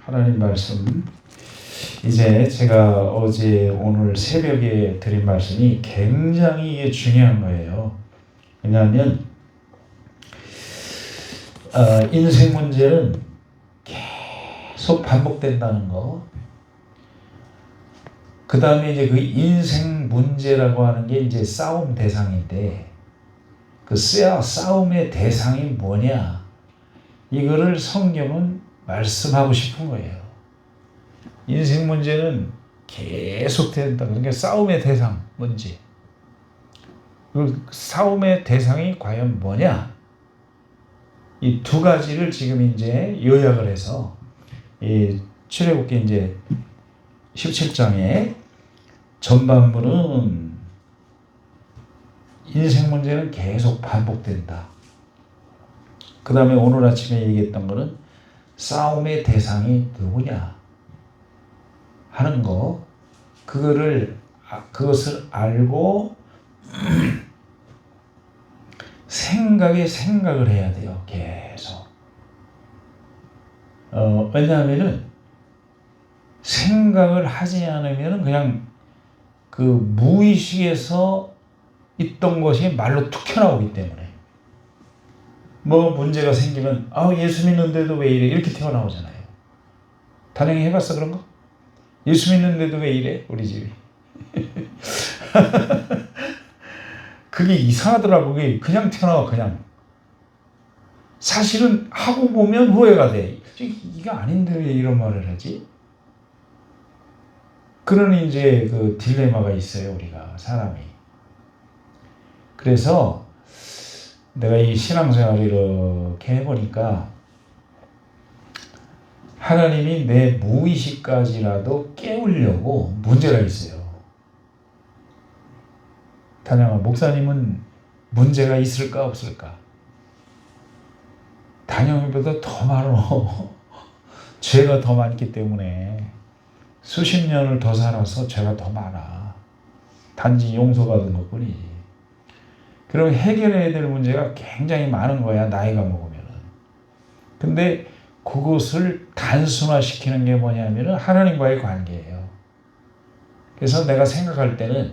하나님 말씀, 이제 제가 어제 오늘 새벽에 드린 말씀이 굉장히 이게 중요한 거예요. 왜냐하면 인생 문제는 계속 반복된다는 거. 그 다음에 이제 그 인생 문제라고 하는 게 이제 싸움 대상인데, 그 싸움의 대상이 뭐냐, 이거를 성경은 말씀하고 싶은 거예요. 인생 문제는 계속 된다. 그러니까 싸움의 대상, 문제. 그 싸움의 대상이 과연 뭐냐? 이 두 가지를 지금 이제 요약을 해서 이 출애굽기 이제 17장에 전반부는 인생 문제는 계속 반복된다. 그 다음에 오늘 아침에 얘기했던 거는 싸움의 대상이 누구냐 하는 거, 그것을 알고 생각을 해야 돼요. 계속. 왜냐하면은 생각을 하지 않으면 그냥 그 무의식에서 있던 것이 말로 툭 튀어나오기 때문에, 뭐 문제가 생기면 예수 믿는데도 왜 이래, 이렇게 튀어나오잖아요. 단영이 해봤어 그런 거? 예수 믿는데도 왜 이래 우리 집이. 그게 이상하더라고. 그게 그냥 튀어나와. 그냥 사실은 하고 보면 후회가 돼. 이게 아닌데 왜 이런 말을 하지? 그런 이제 그 딜레마가 있어요, 우리가 사람이. 그래서 내가 이 신앙생활을 이렇게 해보니까 하나님이 내 무의식까지라도 깨우려고 문제가 있어요. 단양아, 목사님은 문제가 있을까 없을까? 단양이보다 더 많어. 죄가 더 많기 때문에. 수십 년을 더 살아서 죄가 더 많아. 단지 용서받은 것뿐이지. 그럼 해결해야 될 문제가 굉장히 많은 거야, 나이가 먹으면은. 근데 그것을 단순화시키는 게 뭐냐면은 하나님과의 관계예요. 그래서 내가 생각할 때는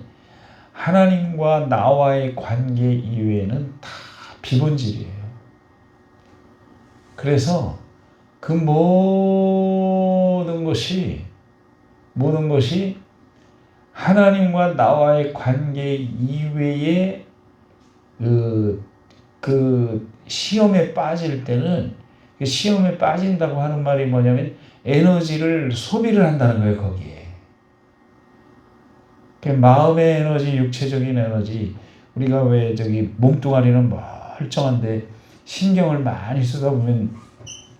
하나님과 나와의 관계 이외에는 다 비본질이에요. 그래서 그 모든 것이 하나님과 나와의 관계 이외에 그 시험에 빠질 때는, 그 시험에 빠진다고 하는 말이 뭐냐면 에너지를 소비를 한다는 거예요, 거기에. 마음의 에너지, 육체적인 에너지. 우리가 왜 몸뚱아리는 멀쩡한데 신경을 많이 쓰다 보면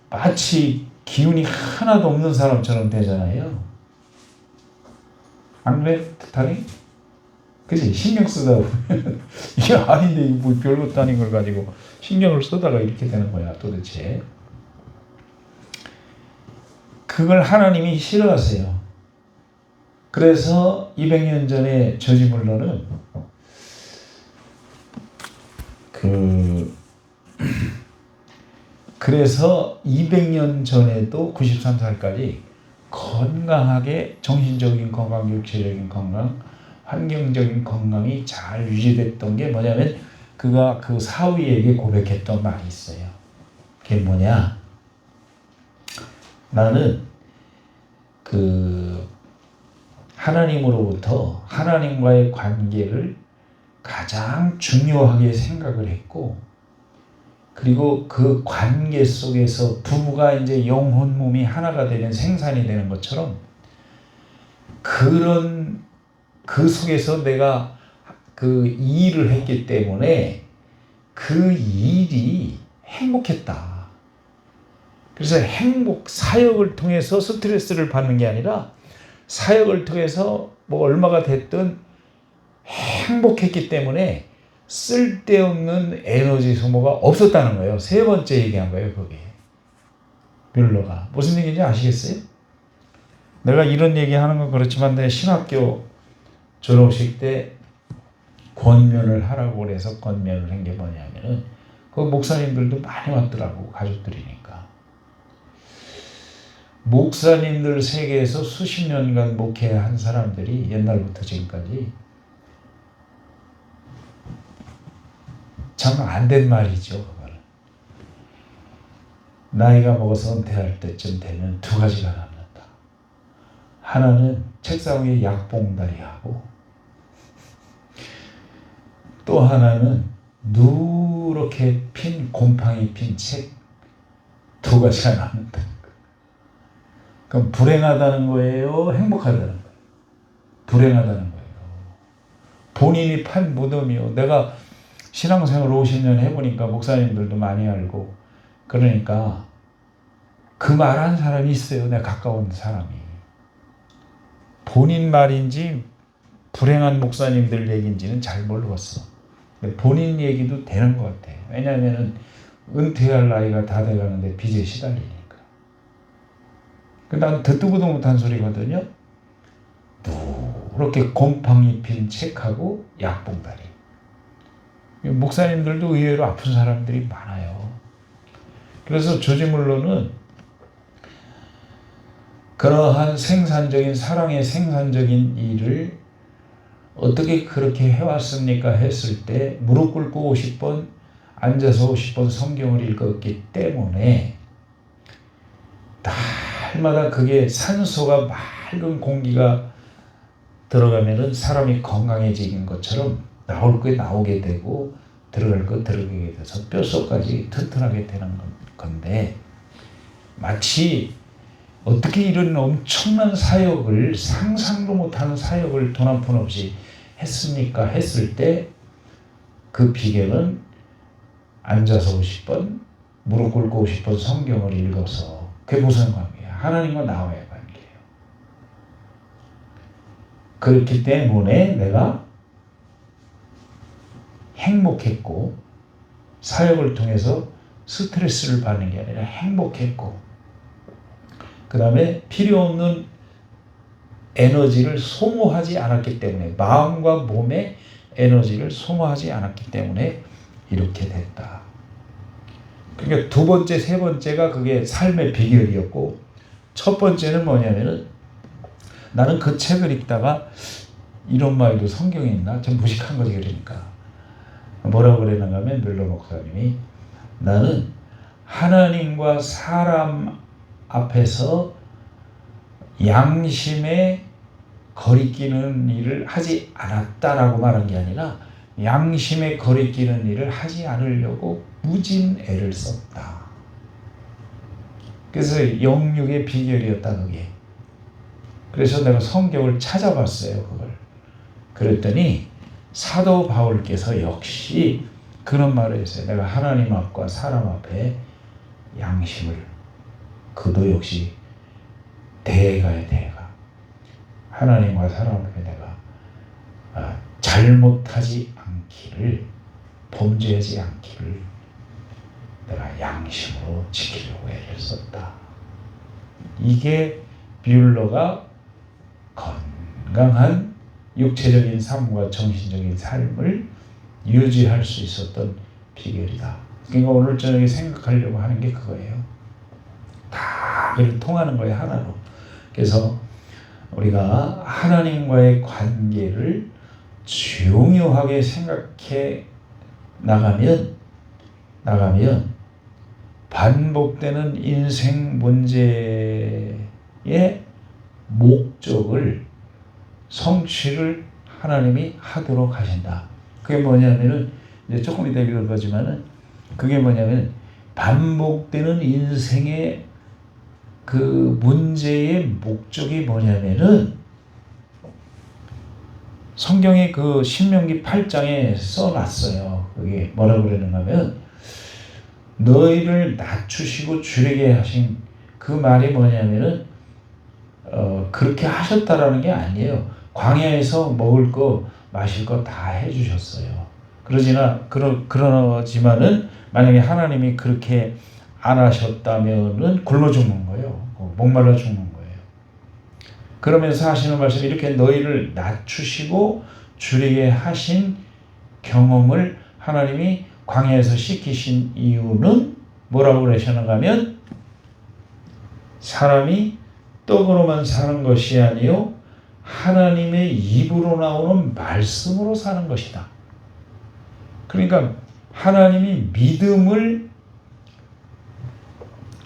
마치 기운이 하나도 없는 사람처럼 되잖아요. 안 그래, 다리? 그치? 신경 쓰다 보면 이게 아닌데 뭐 별것도 아닌 걸 가지고 신경을 쓰다가 이렇게 되는 거야, 도대체. 그걸 하나님이 싫어하세요. 그래서 200년 전에 저지물러는 그래서 200년 전에도 93살까지 건강하게 정신적인 건강, 육체적인 건강, 환경적인 건강이 잘 유지됐던 게 뭐냐면, 그가 그 사위에게 고백했던 말이 있어요. 그게 뭐냐? 나는 하나님으로부터 하나님과의 관계를 가장 중요하게 생각을 했고, 그리고 그 관계 속에서 부부가 이제 영혼 몸이 하나가 되는 생산이 되는 것처럼, 그 속에서 내가 그 일을 했기 때문에 그 일이 행복했다. 그래서 사역을 통해서 스트레스를 받는 게 아니라 사역을 통해서 뭐 얼마가 됐든 행복했기 때문에 쓸데없는 에너지 소모가 없었다는 거예요. 세 번째 얘기한 거예요, 그게. 뮬러가. 무슨 얘기인지 아시겠어요? 내가 이런 얘기하는 건 그렇지만 내 신학교 졸업식 때 권면을 하라고 그래서 권면을 한 게 뭐냐면은, 그 목사님들도 많이 왔더라고, 가족들이니까. 목사님들 세계에서 수십 년간 목회한 사람들이 옛날부터 지금까지 참 안 된 말이죠. 그거는. 나이가 먹어서 은퇴할 때쯤 되면 두 가지가 남는다. 하나는 책상 위에 약봉다리하고 또 하나는 누렇게 핀 곰팡이 핀 책 두 가지가 남는다. 그럼 불행하다는 거예요? 행복하다는 거예요? 불행하다는 거예요. 본인이 판 무덤이요. 내가 신앙생활 50년 해보니까 목사님들도 많이 알고 그러니까 그 말한 사람이 있어요. 내가 가까운 사람이. 본인 말인지 불행한 목사님들 얘기인지는 잘 모르겠어. 근데 본인 얘기도 되는 것 같아. 왜냐하면 은퇴할 나이가 다 돼가는데 빚에 시달리니까. 난 듣도 보도 못한 소리거든요. 누렇게 곰팡이 핀 책하고 약봉다리. 목사님들도 의외로 아픈 사람들이 많아요. 그래서 조지물로는 그러한 생산적인 사랑의 생산적인 일을 어떻게 그렇게 해왔습니까? 했을 때 무릎 꿇고 50번 앉아서 50번 성경을 읽었기 때문에 날마다 그게 산소가 맑은 공기가 들어가면은 사람이 건강해지는 것처럼 나올 거 나오게 되고 들어갈 거 들어가게 돼서 뼛속까지 튼튼하게 되는 건데 마치 어떻게 이런 엄청난 사역을 상상도 못하는 사역을 돈 한 푼 없이 했습니까? 했을 때 그 비결은 앉아서 50번 무릎 꿇고 50번 성경을 읽어서 그게 무슨 관계야? 하나님과 나와의 관계예요. 그렇기 때문에 내가 행복했고 사역을 통해서 스트레스를 받는 게 아니라 행복했고 그 다음에 필요 없는 에너지를 소모하지 않았기 때문에 마음과 몸의 에너지를 소모하지 않았기 때문에 이렇게 됐다. 그러니까 두 번째, 세 번째가 그게 삶의 비결이었고 첫 번째는 뭐냐면은 나는 그 책을 읽다가 이런 말도 성경에 있나? 좀 무식한 거지 그러니까. 뭐라고 그랬는가 하면 뮬러 목사님이 나는 하나님과 사람 앞에서 양심에 거리끼는 일을 하지 않았다라고 말한 게 아니라 양심에 거리끼는 일을 하지 않으려고 무진 애를 썼다. 그래서 영육의 비결이었다 그게. 그래서 내가 성경을 찾아봤어요 그걸. 그랬더니 사도 바울께서 역시 그런 말을 했어요. 내가 하나님 앞과 사람 앞에 양심을 그도 역시 대가야 대가. 하나님과 사람 앞에 내가 잘못하지 않기를 범죄하지 않기를 내가 양심으로 지키려고 애를 썼다. 이게 뮬러가 건강한 육체적인 삶과 정신적인 삶을 유지할 수 있었던 비결이다. 그러니까 오늘 저녁에 생각하려고 하는 게 그거예요. 다 그걸 통하는 거예요 하나로. 그래서 우리가 하나님과의 관계를 중요하게 생각해 나가면 반복되는 인생 문제의 목적을 성취를 하나님이 하도록 하신다. 그게 뭐냐면은 이제 조금 이따 읽을 거지만은 그게 뭐냐면 반복되는 인생의 그 문제의 목적이 뭐냐면은 성경에 그 신명기 8장에 써놨어요. 그게 뭐라고 그러는가 하면 너희를 낮추시고 줄이게 하신 그 말이 뭐냐면은 그렇게 하셨다라는 게 아니에요. 광야에서 먹을 거 마실 거 다 해주셨어요. 그러지만은 만약에 하나님이 그렇게 안 하셨다면은 굶어 죽는 거예요. 목말라 죽는 거예요. 그러면서 하시는 말씀이 이렇게 너희를 낮추시고 줄이게 하신 경험을 하나님이 광야에서 시키신 이유는 뭐라고 그러시는가 하면 사람이 떡으로만 사는 것이 아니요 하나님의 입으로 나오는 말씀으로 사는 것이다. 그러니까 하나님이 믿음을,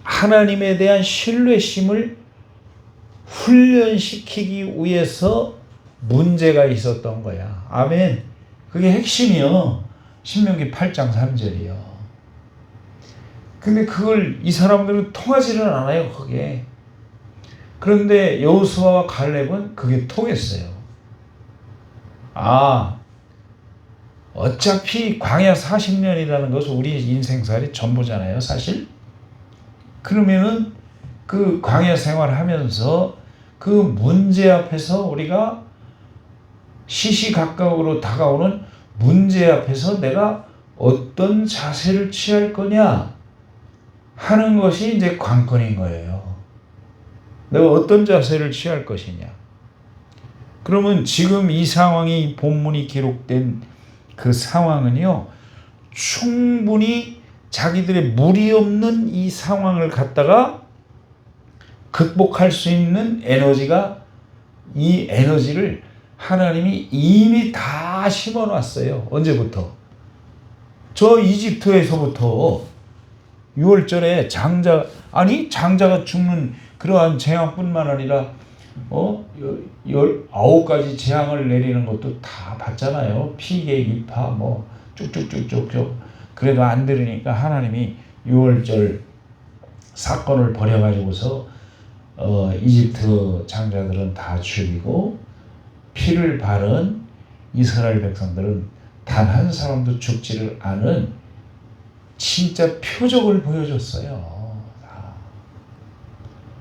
하나님에 대한 신뢰심을 훈련시키기 위해서 문제가 있었던 거야. 아멘. 그게 핵심이요. 신명기 8장 3절이요. 근데 그걸 이 사람들은 통하지는 않아요, 그게. 그런데 여호수아와 갈렙은 그게 통했어요. 어차피 광야 40년이라는 것은 우리 인생살이 전부잖아요, 사실. 그러면은 그 광야 생활을 하면서 그 문제 앞에서 우리가 시시각각으로 다가오는 문제 앞에서 내가 어떤 자세를 취할 거냐 하는 것이 이제 관건인 거예요. 내가 어떤 자세를 취할 것이냐. 그러면 지금 이 상황이 본문이 기록된 그 상황은요, 충분히 자기들의 무리 없는 이 상황을 갖다가 극복할 수 있는 에너지가, 이 에너지를 하나님이 이미 다 심어놨어요. 언제부터? 저 이집트에서부터 6월절에 장자가 죽는 그러한 재앙뿐만 아니라 19가지 재앙을 내리는 것도 다 봤잖아요. 피계, 이파 쭉쭉쭉쭉쭉. 그래도 안 들으니까 하나님이 6월절 사건을 벌여가지고서 이집트 장자들은 다 죽이고 피를 바른 이스라엘 백성들은 단 한 사람도 죽지를 않은 진짜 표적을 보여줬어요.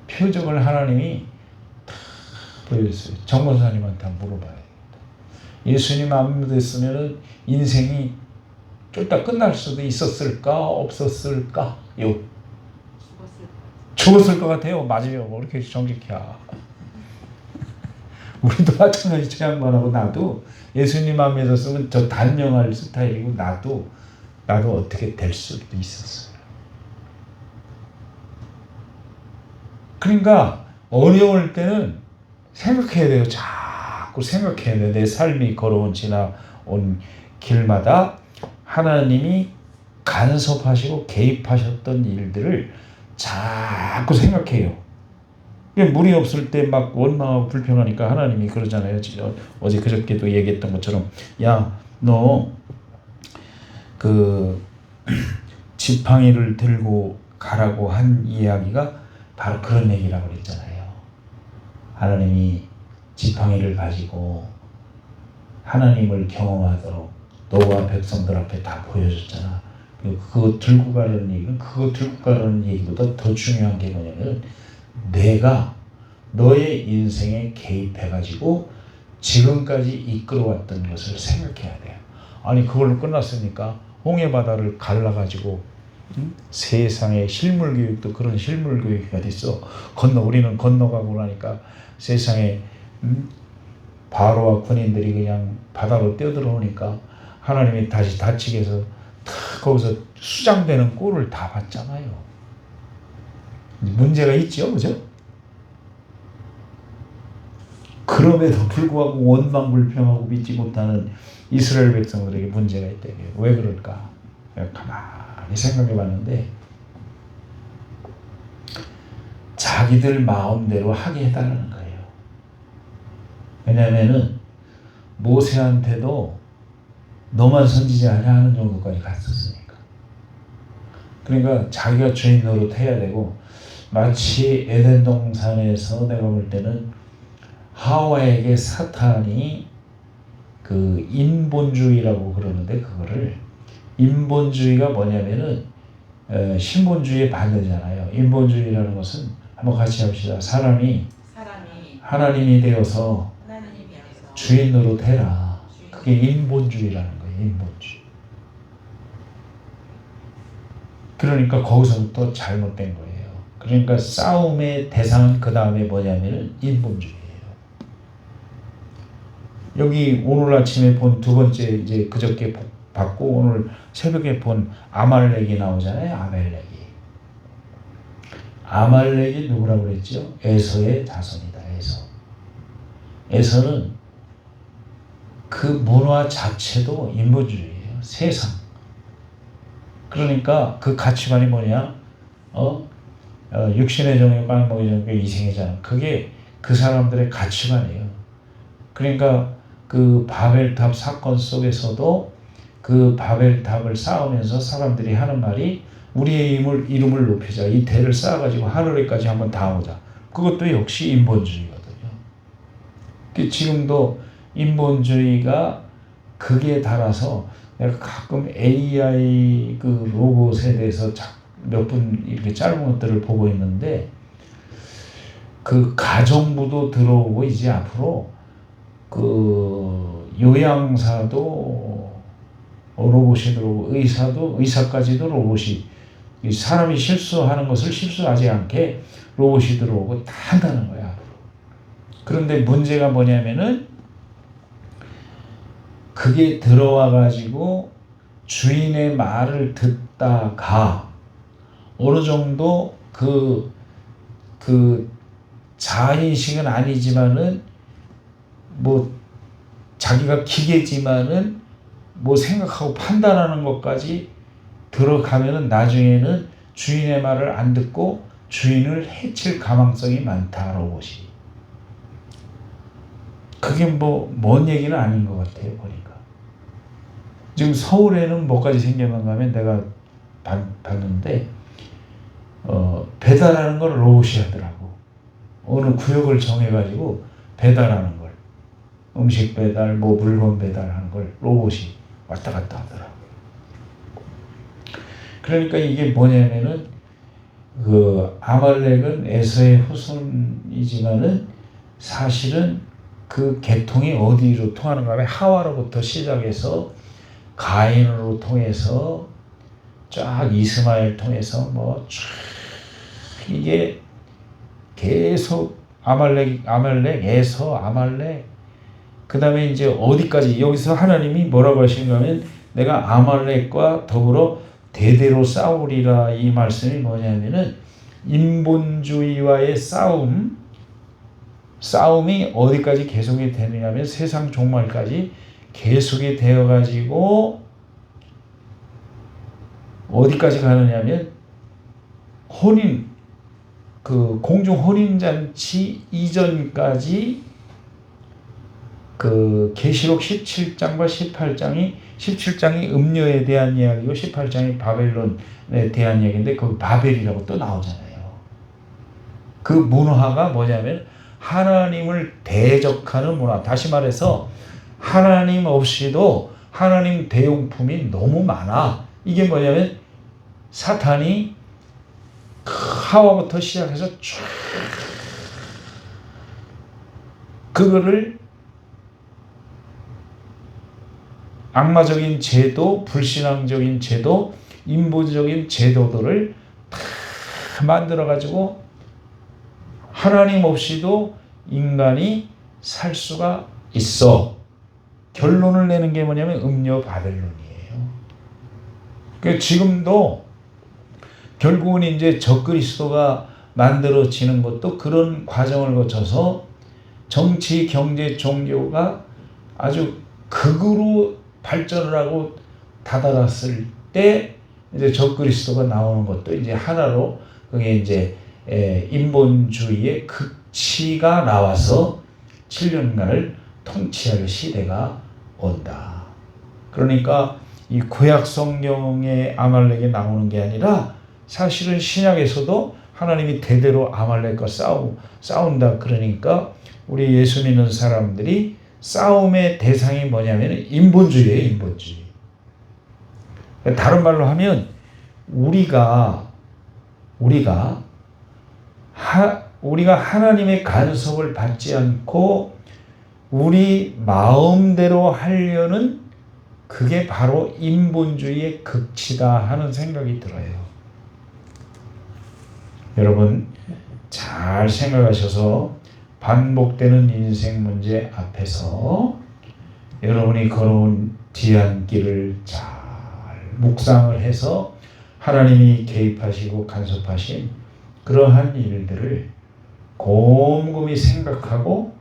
표적을 하나님이 다 보여줬어요. 정권사님한테 한번 물어봐야겠다. 예수님 안 믿었으면 인생이 쫄딱 끝날 수도 있었을까 없었을까? 죽었을 것 같아요. 맞아요. 뭐 이렇게 정직해야. 우리도 마찬가지. 최양반하고 나도 예수님 안 믿었으면 저 단명할 스타일이고 나도 어떻게 될 수도 있었어요. 그러니까 어려울 때는 생각해야 돼요. 자꾸 생각해야 돼요. 내 삶이 걸어온 지나온 길마다 하나님이 간섭하시고 개입하셨던 일들을 자꾸 생각해요. 무리 없을 때 막 원망하고 불평하니까 하나님이 그러잖아요. 어제 그저께도 얘기했던 것처럼, 야, 너 그 지팡이를 들고 가라고 한 이야기가 바로 그런 얘기라고 그랬잖아요. 하나님이 지팡이를 가지고 하나님을 경험하도록 너와 백성들 앞에 다 보여줬잖아. 그거 들고 가라는 얘기는, 그거 들고 가라는 얘기보다 더 중요한 게 뭐냐면, 내가 너의 인생에 개입해가지고 지금까지 이끌어왔던 것을 생각해야 돼요. 아니 그걸로 끝났으니까 홍해바다를 갈라가지고 세상에 실물교육도 그런 실물교육이 어딨어. 우리는 건너가고 나니까 세상에 바로와 군인들이 그냥 바다로 뛰어들어오니까 하나님이 다시 다치게 해서 거기서 수장되는 꼴을 다 봤잖아요. 문제가 있죠, 그죠? 그럼에도 불구하고 원망불평하고 믿지 못하는 이스라엘 백성들에게 문제가 있다. 왜 그럴까? 가만히 생각해 봤는데 자기들 마음대로 하게 해달라는 거예요. 왜냐하면은 모세한테도 너만 선지자 하는 정도까지 갔었으니까. 그러니까 자기가 주인 노릇 해야 되고, 마치 에덴 동산에서 내가 볼 때는 하와에게 사탄이 그 인본주의라고 그러는데, 그거를 인본주의가 뭐냐면은 신본주의의 반대잖아요. 인본주의라는 것은 한번 같이 합시다. 사람이 하나님이 되어서 주인 노릇 해라. 그게 인본주의라는 거예요. 인본주의. 그러니까 거기서부터 잘못된 거예요. 그러니까 싸움의 대상은 그 다음에 뭐냐면은 인본주의예요. 여기 오늘 아침에 본 두 번째, 이제 그저께 받고 오늘 새벽에 본 아말렉이 나오잖아요. 아말렉이 누구라고 그랬죠? 에서의 자손이다. 에서는 그 문화 자체도 인본주의예요. 세상. 그러니까 그 가치관이 뭐냐? 육신의 정욕, 깡먹이 정욕, 이생의 자랑. 그게 그 사람들의 가치관이에요. 그러니까 그 바벨탑 사건 속에서도 그 바벨탑을 쌓으면서 사람들이 하는 말이 우리의 이름을 높이자. 이 대를 쌓아가지고 하늘에까지 한번 닿아오자. 그것도 역시 인본주의거든요. 지금도 인본주의가 극에 달아서 내가 가끔 AI 그 로봇에 대해서 몇 분 이렇게 짧은 것들을 보고 있는데 그 가정부도 들어오고 이제 앞으로 그 요양사도 로봇이 들어오고 의사까지도 로봇이 사람이 실수하는 것을 실수하지 않게 로봇이 들어오고 다 한다는 거야. 그런데 문제가 뭐냐면은 그게 들어와 가지고 주인의 말을 듣다가 어느 정도 그 자아인식은 아니지만은 뭐 자기가 기계지만은 뭐 생각하고 판단하는 것까지 들어가면은 나중에는 주인의 말을 안 듣고 주인을 해칠 가망성이 많다, 로봇이. 그게 뭔 얘기는 아닌 것 같아요, 보니까. 지금 서울에는 뭐까지 생겨난가 하면 내가 봤는데, 배달하는 걸 로봇이 하더라고. 어느 구역을 정해가지고 배달하는 걸. 음식 배달, 물건 배달하는 걸 로봇이 왔다 갔다 하더라고. 그러니까 이게 뭐냐면은, 아말렉은 에서의 후손이지만은 사실은 그 계통이 어디로 통하는가 하면 하와로부터 시작해서 가인으로 통해서 쫙 이스마엘 통해서 이게 계속 아말렉, 에서, 아말렉. 그 다음에 이제 어디까지, 여기서 하나님이 뭐라고 하시는가 하면 내가 아말렉과 더불어 대대로 싸우리라. 이 말씀이 뭐냐면은 인본주의와의 싸움이 어디까지 계속이 되느냐면 세상 종말까지 계속이 되어가지고 어디까지 가느냐면 공중 혼인잔치 이전까지 그 계시록 17장과 17장이 음녀에 대한 이야기고 18장이 바벨론에 대한 이야기인데 거기 바벨이라고 또 나오잖아요. 그 문화가 뭐냐면 하나님을 대적하는 문화. 다시 말해서 하나님 없이도 하나님 대용품이 너무 많아. 이게 뭐냐면 사탄이 하와부터 시작해서 쭉 그거를 악마적인 제도, 불신앙적인 제도, 인본적인 제도들을 다 만들어가지고 하나님 없이도 인간이 살 수가 있어. 결론을 내는 게 뭐냐면 음녀 바벨론이에요. 그러니까 지금도 결국은 이제 적그리스도가 만들어지는 것도 그런 과정을 거쳐서 정치, 경제, 종교가 아주 극으로 발전을 하고 다다랐을 때 이제 적그리스도가 나오는 것도 이제 하나로 그게 이제 인본주의의 극치가 나와서 7년간을 통치할 시대가 온다. 그러니까 이 구약 성경의 아말렉이 나오는 게 아니라 사실은 신약에서도 하나님이 대대로 아말렉과 싸운다. 그러니까 우리 예수 믿는 사람들이 싸움의 대상이 뭐냐면 인본주의예요, 인본주의. 다른 말로 하면 우리가 하나님의 간섭을 받지 않고 우리 마음대로 하려는 그게 바로 인본주의의 극치다 하는 생각이 들어요. 여러분 잘 생각하셔서 반복되는 인생 문제 앞에서 여러분이 걸어온 뒤안길을 잘 묵상을 해서 하나님이 개입하시고 간섭하신 그러한 일들을 곰곰이 생각하고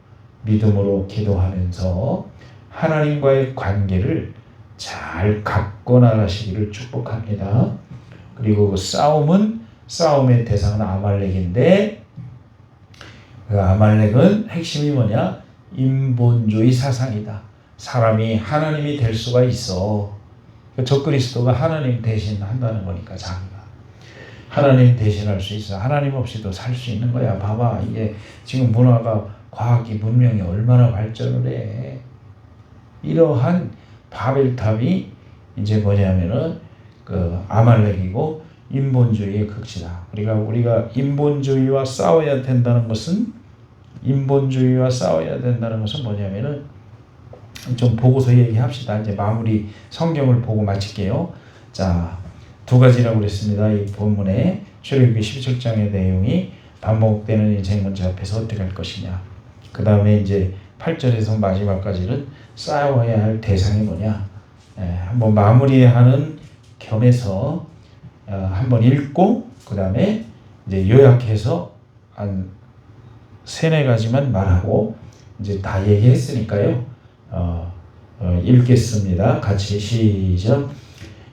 믿음으로 기도하면서 하나님과의 관계를 잘 갖고 나가시기를 축복합니다. 그리고 그 싸움의 대상은 아말렉인데, 그 아말렉은 핵심이 뭐냐? 인본주의 사상이다. 사람이 하나님이 될 수가 있어. 적그리스도가 하나님 대신한다는 거니까, 자기가 하나님 대신할 수 있어. 하나님 없이도 살 수 있는 거야. 봐봐, 이게 지금 문화가, 과학이, 문명이 얼마나 발전을 해. 이러한 바벨탑이 이제 뭐냐면은 그 아말렉이고 인본주의의 극치다. 그러니까 우리가 인본주의와 싸워야 된다는 것은 뭐냐면은 좀 보고서 얘기합시다. 이제 마무리 성경을 보고 마칠게요. 자, 두 가지라고 그랬습니다. 이 본문에 출애굽기 17장의 내용이 반복되는 인생 문제 앞에서 어떻게 할 것이냐. 그 다음에 이제 8절에서 마지막까지는 싸워야 할 대상이 뭐냐. 한번 마무리하는 겸해서 한번 읽고 그 다음에 이제 요약해서 한 3-4가지만 말하고 이제 다 얘기했으니까요. 읽겠습니다. 같이 시작.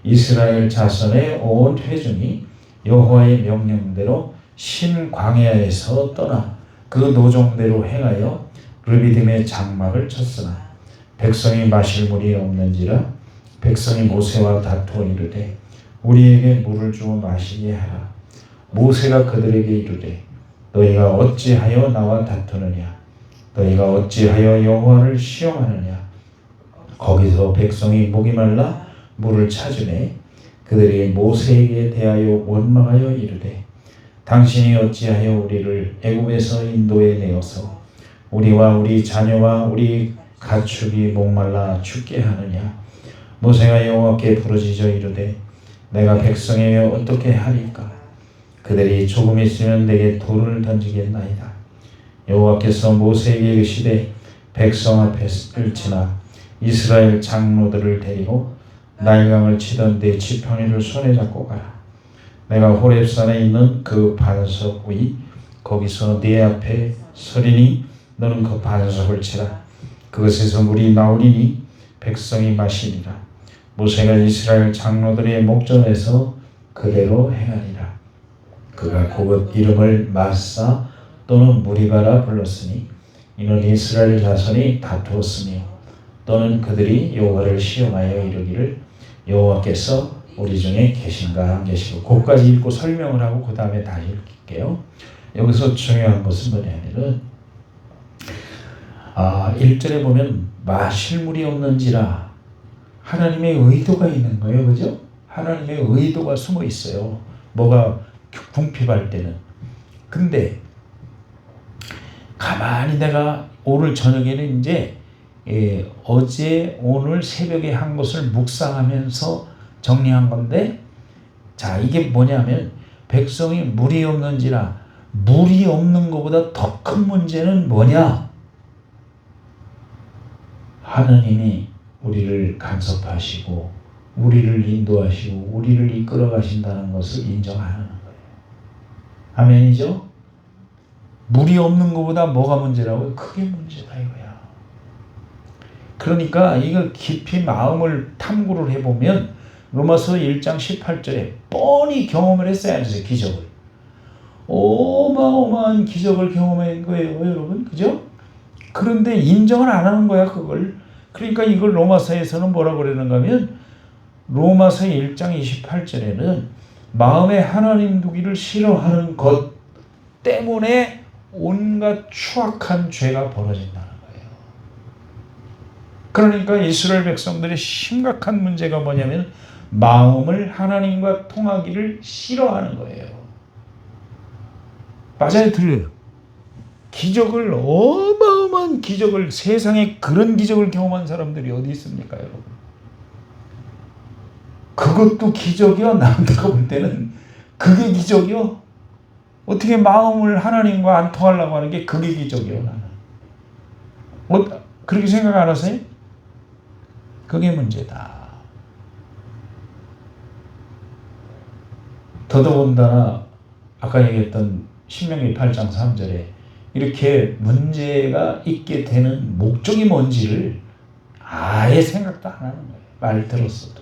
이스라엘 자손의 온 회중이 여호와의 명령대로 신 광야에서 떠나 그 노종대로 행하여 르비딤의 장막을 쳤으나 백성이 마실 물이 없는지라 백성이 모세와 다투어 이르되 우리에게 물을 주어 마시게 하라. 모세가 그들에게 이르되 너희가 어찌하여 나와 다투느냐. 너희가 어찌하여 여호와를 시험하느냐. 거기서 백성이 목이 말라 물을 찾으매 그들이 모세에게 대하여 원망하여 이르되 당신이 어찌하여 우리를 애굽에서 인도해 내어서 우리와 우리 자녀와 우리 가축이 목말라 죽게 하느냐. 모세가 여호와께 부르짖어 이르되 내가 백성에게 어떻게 하리까. 그들이 조금 있으면 내게 돌을 던지겠나이다. 여호와께서 모세에게 이르시되 백성 앞을 지나 이스라엘 장로들을 데리고 나일강을 치던 내 지팡이를 손에 잡고 가라. 내가 호렙산에 있는 그 반석 위 거기서 네 앞에 서리니 너는 그 반석을 치라. 그것에서 물이 나오리니 백성이 마시리라. 모세가 이스라엘 장로들의 목전에서 그대로 행하리라. 그가 곧 이름을 마사 또는 무리바라 불렀으니 이는 이스라엘 자손이 다투었으며 또는 그들이 여호와를 시험하여 이르기를 여호와께서 우리 중에 계신가 안 계시고. 그것까지 읽고 설명을 하고 그 다음에 다시 읽을게요. 여기서 중요한 것은 뭐냐면은 1절에 보면 마실 물이 없는지라 하나님의 의도가 있는 거예요. 그죠? 하나님의 의도가 숨어 있어요. 뭐가 궁핍할 때는. 근데 가만히 내가 오늘 저녁에는 이제 어제 오늘 새벽에 한 것을 묵상하면서 정리한 건데, 자, 이게 뭐냐면 백성이 물이 없는지라. 물이 없는 것보다 더 큰 문제는 뭐냐? 하나님이 우리를 간섭하시고 우리를 인도하시고 우리를 이끌어 가신다는 것을 인정하는 거예요. 아멘이죠? 물이 없는 것보다 뭐가 문제라고요? 그게 문제다 이거야. 그러니까 이거 깊이 마음을 탐구를 해보면 로마서 1장 18절에 뻔히 경험을 했어야죠. 기적을. 어마어마한 기적을 경험한 거예요, 여러분. 그죠? 그런데 인정을 안 하는 거야, 그걸. 그러니까 이걸 로마서에서는 뭐라고 그러는가 하면 로마서 1장 28절에는 마음에 하나님 두기를 싫어하는 것 때문에 온갖 추악한 죄가 벌어진다는 거예요. 그러니까 이스라엘 백성들의 심각한 문제가 뭐냐면 마음을 하나님과 통하기를 싫어하는 거예요. 맞아요, 들려요. 기적을, 어마어마한 기적을, 세상에 그런 기적을 경험한 사람들이 어디 있습니까, 여러분? 그것도 기적이요? 남들가 볼 때는 그게 기적이요? 어떻게 마음을 하나님과 안 통하려고 하는 게 그게 기적이요, 나는. 그렇게 생각 안 하세요? 그게 문제다. 더더군다나 아까 얘기했던 신명기 8장 3절에 이렇게 문제가 있게 되는 목적이 뭔지를 아예 생각도 안 하는 거예요. 말 들었어도.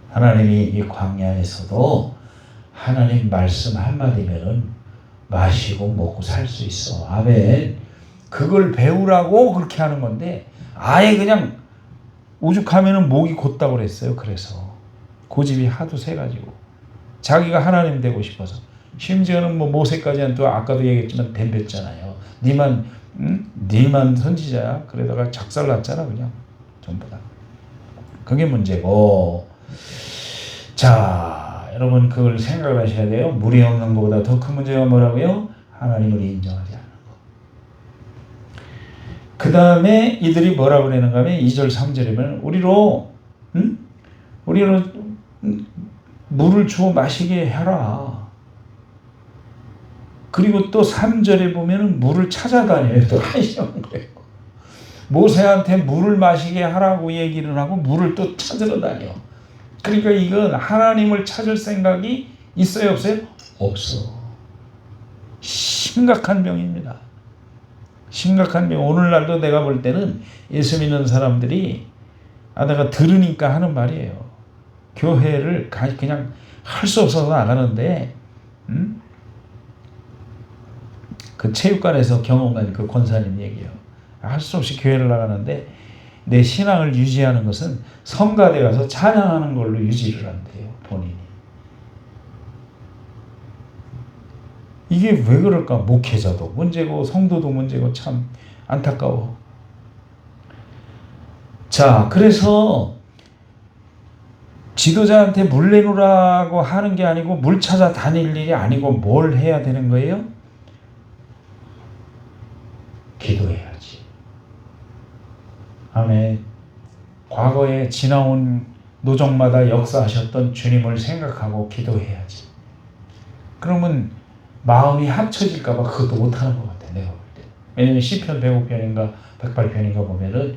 하나님이 이 광야에서도 하나님 말씀 한마디면은 마시고 먹고 살 수 있어. 아멘. 그걸 배우라고 그렇게 하는 건데 아예 그냥 오죽하면은 목이 곧다고 그랬어요. 그래서 고집이 하도 세가지고 자기가 하나님 되고 싶어서 심지어는 뭐 모세까지는 또 아까도 얘기했지만 덤볐잖아요. 니만 선지자야. 그러다가 작살났잖아 그냥 전부 다. 그게 문제고. 자, 여러분 그걸 생각을 하셔야 돼요. 물이 없는 것보다 더 큰 문제가 뭐라고요? 하나님을 인정하지 않는 거. 그 다음에 이들이 뭐라고 그러는가 하면 2절 3절이면 우리로 물을 주어 마시게 해라. 그리고 또 3절에 보면은 물을 찾아다녀요. 또 하시는 거예요. 모세한테 물을 마시게 하라고 얘기를 하고 물을 또 찾으러 다녀. 그러니까 이건 하나님을 찾을 생각이 있어요, 없어요? 없어. 심각한 병입니다. 심각한 병. 오늘날도 내가 볼 때는 예수 믿는 사람들이 내가 들으니까 하는 말이에요. 교회를 그냥 할 수 없어서 나가는데 그 체육관에서 경험한 그 권사님 얘기예요. 할 수 없이 교회를 나가는데 내 신앙을 유지하는 것은 성가대 가서 찬양하는 걸로 유지를 한대요. 본인이. 이게 왜 그럴까? 목회자도 문제고 성도도 문제고 참 안타까워. 자, 그래서 지도자한테 물 내놓으라고 하는 게 아니고 물 찾아 다닐 일이 아니고 뭘 해야 되는 거예요? 기도해야지. 아멘. 과거에 지나온 노정마다 역사하셨던 주님을 생각하고 기도해야지. 그러면 마음이 합쳐질까 봐 그것도 못하는 것 같아. 내가 볼 때. 왜냐면 시편 105편인가 108편인가 보면은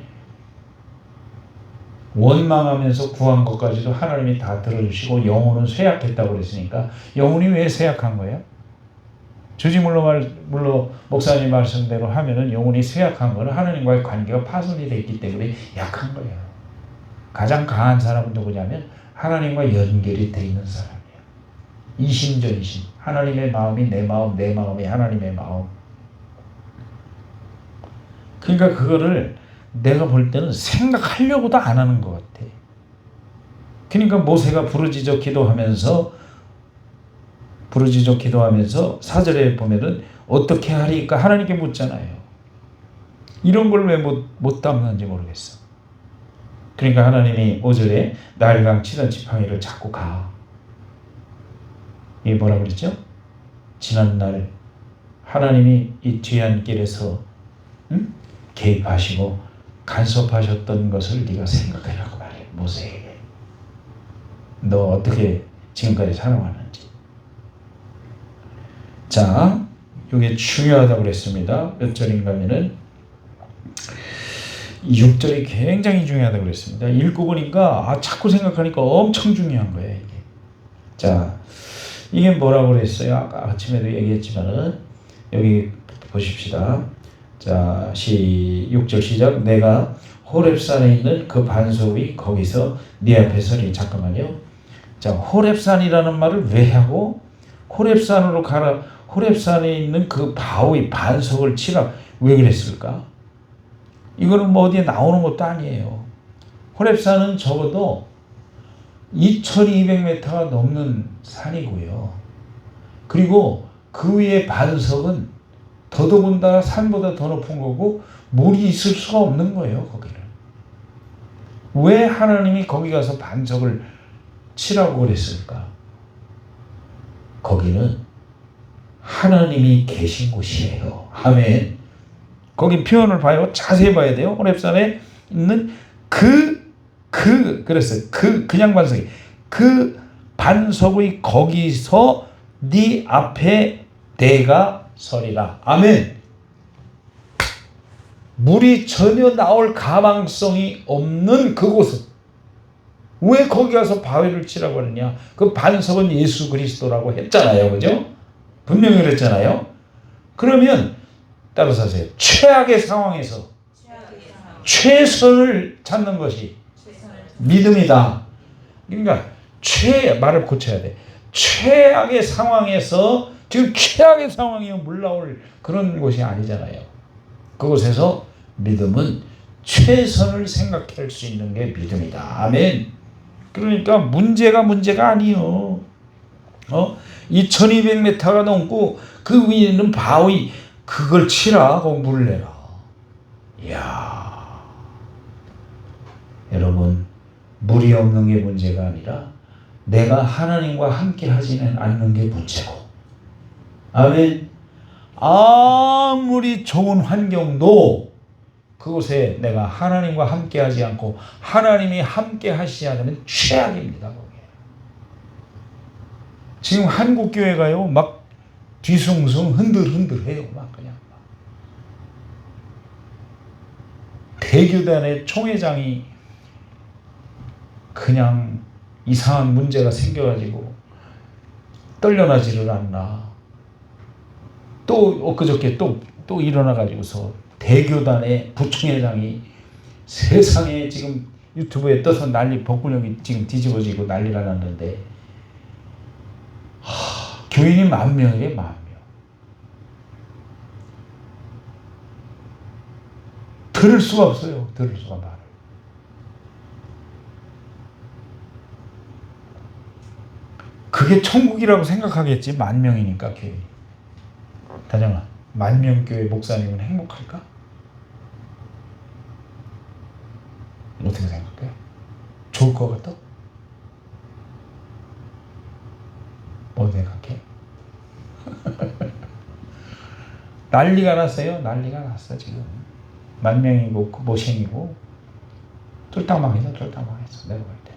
원망하면서 구한 것까지도 하나님이 다 들어주시고 영혼은 쇠약했다고 그랬으니까 영혼이 왜 쇠약한 거예요? 주지물로 목사님 말씀대로 하면은 영혼이 쇠약한 거는 하나님과의 관계가 파손이 됐기 때문에 약한 거예요. 가장 강한 사람은 누구냐면 하나님과 연결이 돼 있는 사람이에요. 이심전심. 하나님의 마음이 내 마음, 내 마음이 하나님의 마음. 그러니까 그거를 내가 볼 때는 생각하려고도 안 하는 것 같아. 그러니까 모세가 부르짖어 기도하면서 4절에 보면은 어떻게 하리까 하나님께 묻잖아요. 이런 걸 왜 못 담는지 모르겠어. 그러니까 하나님이 5절에 나일강 치던 지팡이를 잡고 가. 이게 뭐라 그랬죠? 지난날 하나님이 이 뒤안 길에서 개입하시고 간섭하셨던 것을 네가 생각해라고 말해. 모세에게. 너 어떻게 지금까지 살아왔는지. 자, 이게 중요하다고 그랬습니다. 몇 절인가 하면은 6절이 굉장히 중요하다고 그랬습니다. 읽고 보니까 자꾸 생각하니까 엄청 중요한 거예요. 이게. 자, 이게 뭐라고 그랬어요? 아까 아침에도 얘기했지만은 여기 보십시다. 자, 6절 시작. 내가 호렙산에 있는 그 반석이 거기서 네 앞에 서리. 잠깐만요. 자, 호렙산이라는 말을 왜 하고 호렙산으로 가라. 호렙산에 있는 그 바위 반석을 치라. 왜 그랬을까? 이거는 뭐 어디에 나오는 것도 아니에요. 호렙산은 적어도 2200m가 넘는 산이고요. 그리고 그 위에 반석은 더더군다나 산보다 더 높은 거고 물이 있을 수가 없는 거예요. 거기는. 왜 하나님이 거기 가서 반석을 치라고 그랬을까? 거기는 하나님이 계신 곳이에요. 아멘. 거기 표현을 봐요. 자세히 봐야 돼요. 호렙산에 있는 그랬어요. 그냥 반석이. 그 반석의 거기서 네 앞에 내가 서리라. 아멘. 물이 전혀 나올 가망성이 없는 그곳은 왜 거기 가서 바위를 치라고 하느냐? 그 반석은 예수 그리스도라고 했잖아요. 그죠? 분명히 그랬잖아요. 그러면 따라서 하세요. 최악의 상황에서 최선을 찾는 것이 믿음이다. 그러니까 말을 고쳐야 돼. 최악의 상황에서 지금 최악의 상황이 올라올 그런 곳이 아니잖아요. 그곳에서 믿음은 최선을 생각할 수 있는 게 믿음이다. 아멘. 그러니까 문제가 아니요. 2200m가 넘고 그 위에는 바위 그걸 치라. 공부를 내라. 이야. 여러분 물이 없는 게 문제가 아니라 내가 하나님과 함께 하지는 않는 게 문제고. 아멘. 아무리 좋은 환경도 그곳에 내가 하나님과 함께 하지 않고 하나님이 함께 하시지 않으면 최악입니다. 거기에. 지금 한국 교회가요 막 뒤숭숭 흔들흔들해요. 막 그냥 대교단의 총회장이 그냥 이상한 문제가 생겨가지고 떨려나지를 않나. 또 엊그저께 또 일어나가지고서 대교단의 부총회장이 세상에 지금 유튜브에 떠서 복근력이 지금 뒤집어지고 난리가 났는데 교인이 10,000명이래. 10,000명. 들을 수가 없어요. 들을 수가 말을. 그게 천국이라고 생각하겠지. 10,000명이니까 교인이. 다정아, 10,000명 교회 목사님은 행복할까? 어떻게 생각해? 좋을 것 같아? 뭐 생각해? 난리가 났어요. 난리가 났어 지금. 10,000명이고 모생이고 쫄딱망했어. 쫄딱망했어. 내가 볼 때.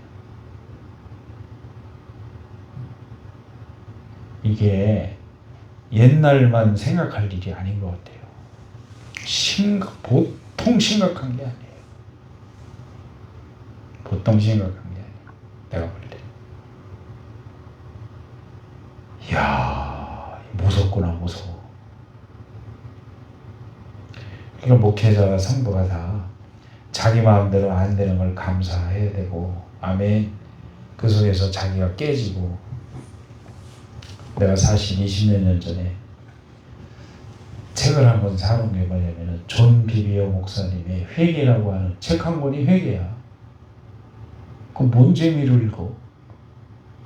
이게 옛날만 생각할 일이 아닌 것 같아요. 보통 심각한 게 아니에요. 보통 심각한 게 아니에요. 내가 볼 때. 이야, 무섭구나, 무서워. 그러니까 목회자가 성도가 다 자기 마음대로 안 되는 걸 감사해야 되고, 아멘. 그 속에서 자기가 깨지고. 내가 사실 20몇 년 전에 책을 한 권 사놓은 게 뭐냐면은 존 비비어 목사님의 회개라고 하는 책 한 권이 회개야. 그럼 뭔 재미로 읽어?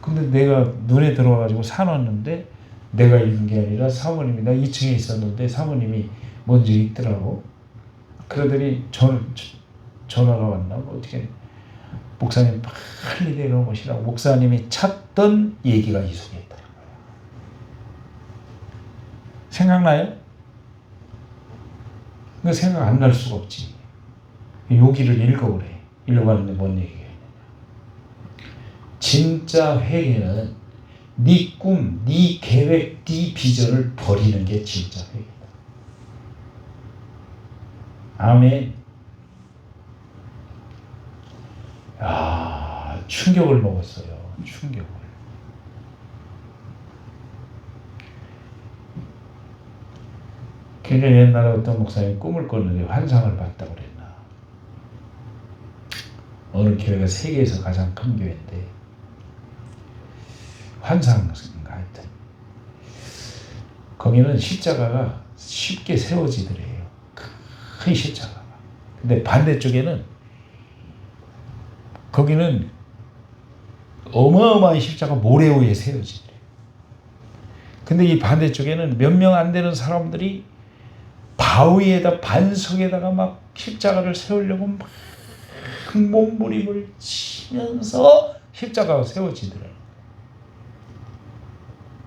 근데 내가 눈에 들어와가지고 사놨는데 내가 읽은 게 아니라 사모님이, 나 2층에 있었는데 사모님이 먼저 읽더라고. 그러더니 전화가 왔나? 뭐 어떻게 목사님 빨리 내려오시라고. 목사님이 찾던 얘기가 이 속에 있다. 생각나요? 그 생각 안 날 수가 없지. 여기를 읽어보래. 읽어봤는데 뭔 얘기가 있느냐. 진짜 회개는 네 꿈, 네 계획, 네 비전을 버리는 게 진짜 회개다. 아멘. 아, 충격을 먹었어요. 충격을. 그러니까 옛날에 어떤 목사님이 꿈을 꿨는데 환상을 봤다고 그랬나. 어느 교회가 세계에서 가장 큰 교회인데 환상인가 하여튼 거기는 십자가가 쉽게 세워지더래요. 큰 십자가가. 근데 반대쪽에는 거기는 어마어마한 십자가 모래 위에 세워지더래요. 근데 이 반대쪽에는 몇 명 안 되는 사람들이 바위에다 반석에다가 막 십자가를 세우려고 막 몸부림을 치면서 십자가가 세워지더래요.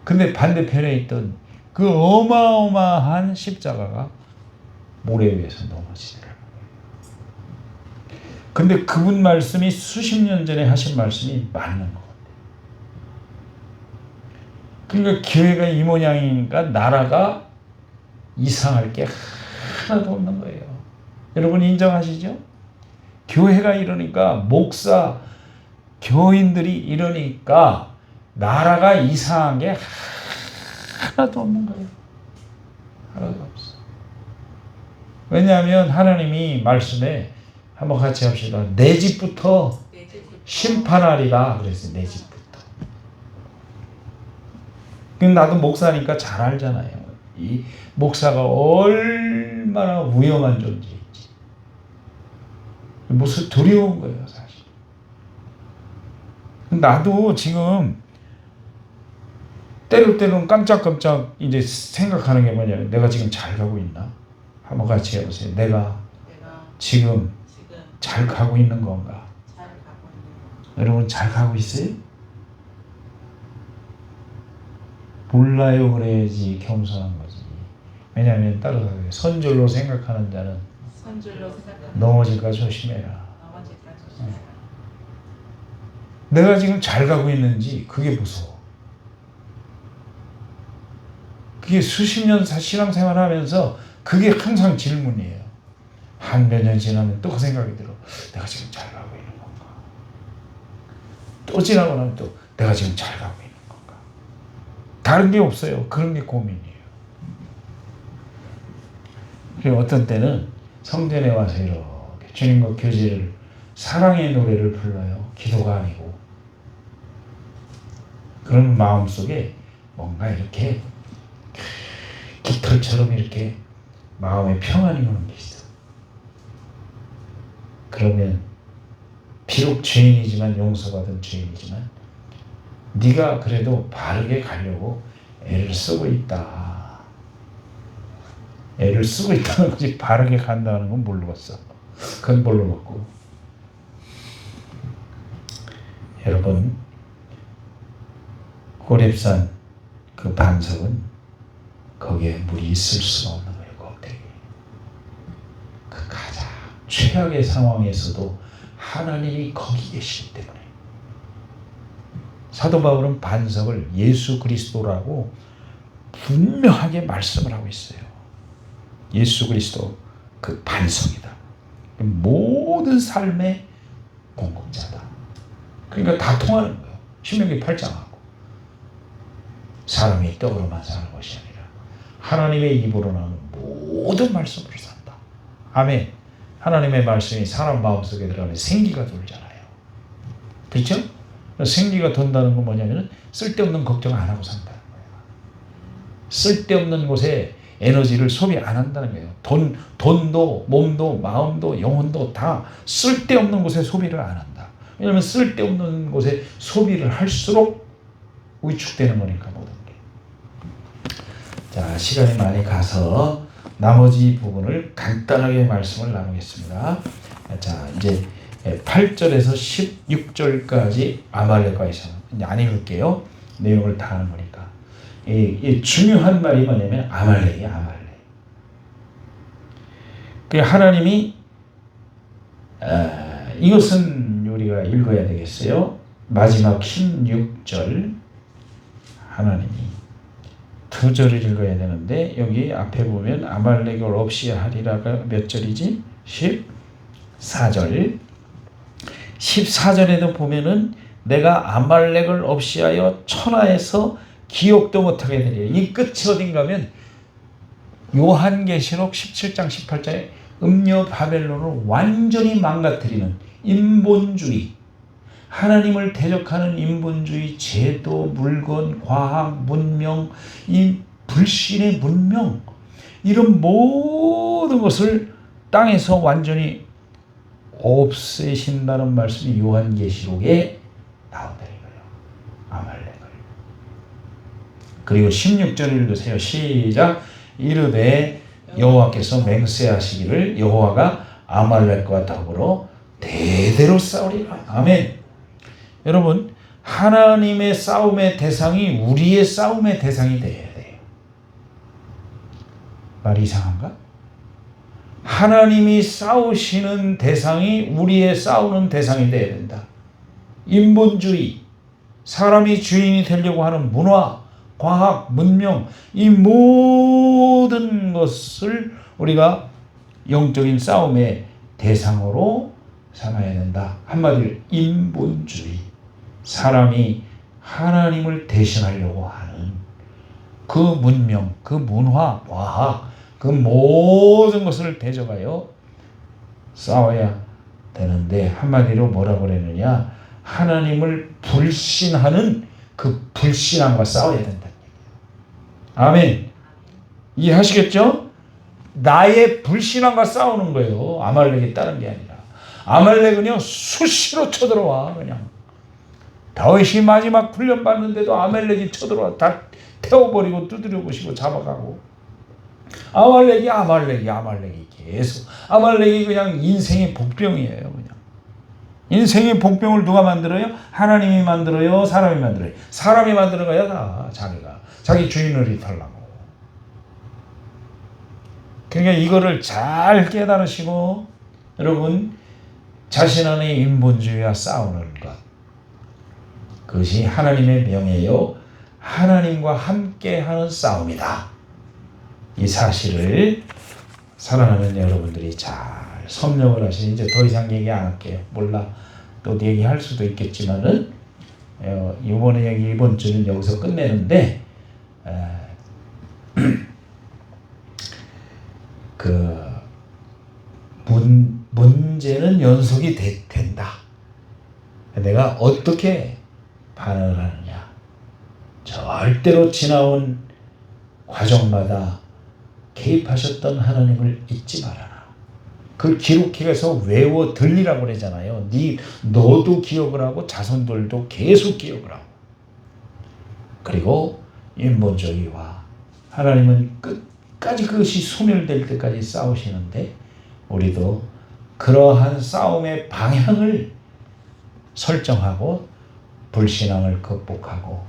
근데 반대편에 있던 그 어마어마한 십자가가 모래 위에서 넘어지더라고요. 근데 그분 말씀이 수십 년 전에 하신 말씀이 맞는 것 같아요. 그러니까 교회가 이 모양이니까 나라가 이상할 게 하나도 없는 거예요. 여러분 인정하시죠? 교회가 이러니까 목사 교인들이 이러니까 나라가 이상한 게 하나도 없는 거예요. 하나도 없어. 왜냐하면 하나님이 말씀에 한번 같이 합시다. 내 집부터 심판하리라 그랬어요. 내 집부터. 나도 목사니까 잘 알잖아요. 이 목사가 얼마나 위험한 존재인지. 무슨 두려운 거예요, 사실. 나도 지금 때로때로는 깜짝깜짝 이제 생각하는 게 뭐냐면 내가 지금 잘 가고 있나? 한번 같이 해보세요. 내가 지금 잘 가고 있는 건가? 여러분 잘 가고 있어요? 몰라요 그래야지 겸손한 거지. 왜냐하면 따라서 선줄로 생각하는 자는 넘어질까 조심해라. 내가 지금 잘 가고 있는지 그게 무서워. 그게 수십 년 신앙생활 하면서 그게 항상 질문이에요. 한 몇 년 지나면 또 그 생각이 들어. 내가 지금 잘 가고 있는 건가? 또 지나고 나면 또 내가 지금 잘 가고 있는 건가? 다른 게 없어요. 그런 게 고민이에요. 그리고 어떤 때는 성전에 와서 이렇게 주님과 교제를 사랑의 노래를 불러요. 기도가 아니고. 그런 마음속에 뭔가 이렇게 깃털처럼 이렇게 마음에 평안이 오는 게 있어. 그러면 비록 죄인이지만 용서받은 죄인이지만 네가 그래도 바르게 가려고 애를 쓰고 있다. 애를 쓰고 있다는 거지 바르게 간다는 건 모르겠어. 그건 모르겠고. 여러분 호렙산 그 반석은 거기에 물이 있을 수가 없는 거예요. 꼭대기. 그 가장 최악의 상황에서도 하나님이 거기 계시기 때문에. 사도 바울은 반석을 예수 그리스도라고 분명하게 말씀을 하고 있어요. 예수 그리스도 그 반석이다. 모든 삶의 공급자다. 그러니까 다 통하는 거예요. 신명기 8장하고. 사람이 떡으로만 사는 것이 아니라 하나님의 입으로 나오는 모든 말씀으로 산다. 아멘. 하나님의 말씀이 사람 마음속에 들어가면 생기가 돌잖아요. 그렇죠? 생기가 돈다는 건 뭐냐면 쓸데없는 걱정 안 하고 산다는 거예요. 쓸데없는 곳에 에너지를 소비 안 한다는 거예요. 돈도 몸도 마음도 영혼도 다 쓸데없는 곳에 소비를 안 한다. 왜냐하면 쓸데없는 곳에 소비를 할수록 위축되는 거니까 모든 게. 자, 시간이 많이 가서 나머지 부분을 간단하게 말씀을 나누겠습니다. 자, 이제 8절에서 16절까지 아말렉과 있어. 이제 안 읽을게요. 내용을 다 하는 거니까. 이 중요한 말이 뭐냐면 아말렉이야, 아말렉. 그 하나님이 이것은 우리가 읽어야 되겠어요. 마지막 16절 하나님이 2절을 읽어야 되는데 여기 앞에 보면 아말렉을 없이 하리라가 몇 절이지? 14절. 14절에도 보면은 내가 아말렉을 없이 하여 천하에서 기억도 못하게 되리라. 이 끝이 어딘가 하면 요한계시록 17장 18장에 음녀 바벨론을 완전히 망가뜨리는 인본주의, 하나님을 대적하는 인본주의, 제도, 물건, 과학, 문명, 이 불신의 문명, 이런 모든 것을 땅에서 완전히 없애신다는 말씀이 요한계시록에 나온다는 거예요. 아말렉을. 그리고 16절을 읽으세요. 시작. 이르되 여호와께서 맹세하시기를 여호와가 아말렉과 더불어 대대로 싸우리라. 아멘. 여러분, 하나님의 싸움의 대상이 우리의 싸움의 대상이 되어야 돼요. 말이 이상한가? 하나님이 싸우시는 대상이 우리의 싸우는 대상이 되어야 된다. 인본주의, 사람이 주인이 되려고 하는 문화, 과학, 문명, 이 모든 것을 우리가 영적인 싸움의 대상으로 삼아야 된다. 한마디로 인본주의. 사람이 하나님을 대신하려고 하는 그 문명, 그 문화, 과학, 그 모든 것을 대적하여 싸워야 되는데 한마디로 뭐라고 그랬느냐? 하나님을 불신하는 그 불신함과 싸워야 된다. 아멘. 이해하시겠죠? 나의 불신함과 싸우는 거예요. 아말렉이 다른 게 아니라. 아말렉은요 수시로 쳐들어와. 그냥 다윗이 마지막 훈련 받는데도 아말렉이 쳐들어와. 다 태워버리고 두드려 부시고 잡아가고. 아말렉이 계속. 아말렉이 그냥 인생의 복병이에요. 그냥 인생의 복병을 누가 만들어요? 하나님이 만들어요? 사람이 만들어요? 사람이 만드는 거야 다. 자기 주인을 이탈하고. 그러니까 이거를 잘 깨달으시고 여러분 자신 안의 인본주의와 싸우는 것, 그것이 하나님의 명예요 하나님과 함께하는 싸움이다. 이 사실을 사랑하는 여러분들이 잘 섭렵을 하시니 이제 더 이상 얘기 안 할게요. 몰라 또 얘기할 수도 있겠지만은 이번에 이번 주는 여기서 끝내는데 문제는 연속이 된다. 내가 어떻게 반응을 하느냐. 절대로 지나온 과정마다 개입하셨던 하나님을 잊지 말아라. 그 기록해서 외워 들리라고 그러잖아요. 너도 기억을 하고 자손들도 계속 기억을 하고. 그리고 인본주의와 하나님은 끝까지 그것이 소멸될 때까지 싸우시는데 우리도 그러한 싸움의 방향을 설정하고 불신앙을 극복하고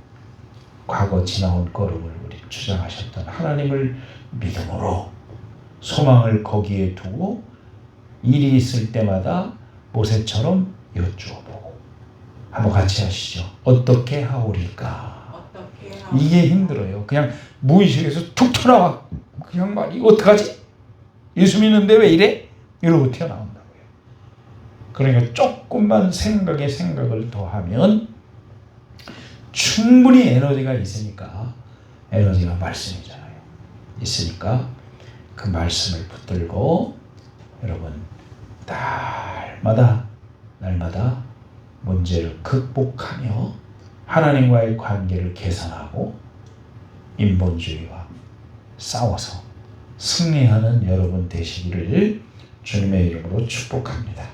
과거 지나온 걸음을 우리 주장하셨던 하나님을 믿음으로 소망을 거기에 두고 일이 있을 때마다 모세처럼 여쭈어보고 한번 같이 하시죠. 어떻게 하오리까? 이게 힘들어요. 그냥 무의식에서 툭 튀어나와. 그냥 막 이거 어떡하지? 예수 믿는데 왜 이래? 이러고 튀어나온다고요. 그러니까 조금만 생각을 더하면 충분히 에너지가 있으니까 에너지가 말씀이잖아요. 있으니까 그 말씀을 붙들고 여러분 날마다 문제를 극복하며 하나님과의 관계를 개선하고 인본주의와 싸워서 승리하는 여러분 되시기를 주님의 이름으로 축복합니다.